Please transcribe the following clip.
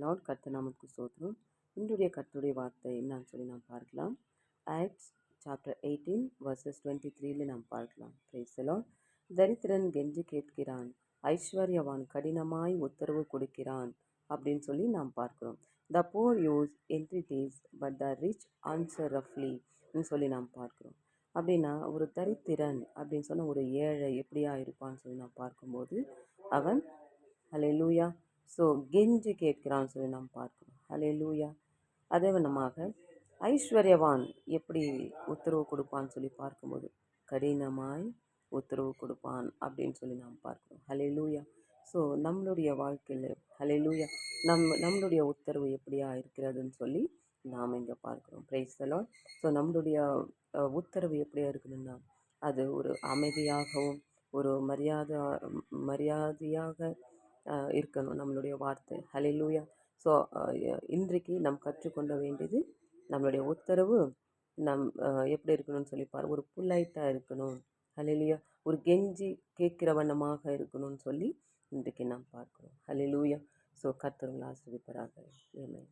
Lord. கர்த்தர் நாமத்துக்கு ஸ்தோத்திரம். இன்றைய கர்த்தருடைய வார்த்தை என்னன்னு சொல்லி நாம் பார்க்கலாம். ஆக்ட்ஸ் சாப்டர் 18 வர்சஸ் 23 நாம் பார்க்கலாம். Praise the Lord. தரித்திரன் கெஞ்சி கேட்கிறான், ஐஸ்வர்யவான் கடினமாய் உத்தரவு கொடுக்கிறான் அப்படின்னு சொல்லி நாம் பார்க்கிறோம். The poor use entreaties but the rich answer roughly சொல்லி நாம் பார்க்கிறோம். அப்படின்னா ஒரு தரித்திரன் அப்படின்னு சொன்ன ஒரு ஏழை எப்படியா இருப்பான்னு சொல்லி நாம் பார்க்கும்போது அவன் ஹல்லேலூயா கெஞ்சி கேட்கிறான்னு சொல்லி நாம் பார்க்கிறோம். ஹல்லேலூயா. அதே வண்ணமாக ஐஸ்வர்யவான் எப்படி உத்தரவு கொடுப்பான்னு சொல்லி பார்க்கும்போது கடினமாய் உத்தரவு கொடுப்பான் அப்படின்னு சொல்லி நாம் பார்க்கிறோம். ஹல்லேலூயா. நம்மளுடைய வாழ்க்கையில் ஹல்லேலூயா நம்மளுடைய உத்தரவு எப்படியா இருக்கிறதுன்னு சொல்லி நாம் இங்கே பார்க்குறோம். Praise the Lord. நம்மளுடைய உத்தரவு எப்படியா இருக்குதுன்னா அது ஒரு அமைதியாகவும் ஒரு மரியாதையாக இருக்கணும் நம்மளுடைய வார்த்தை. ஹல்லேலூயா. இன்றைக்கு நாம் கற்றுக்கொள்ள வேண்டியது நம்மளுடைய உத்தரவு எப்படி இருக்கணும்னு சொல்லி ஒரு பொலைட்டாக இருக்கணும். ஹல்லேலூயா. ஒரு கெஞ்சி கேட்கிற வண்ணமாக இருக்கணும்னு சொல்லி இன்றைக்கு நாம் பார்க்கிறோம். ஹல்லேலூயா. கர்த்தர் உங்களை ஆசீர்வதிப்பாராக. ஆமென்.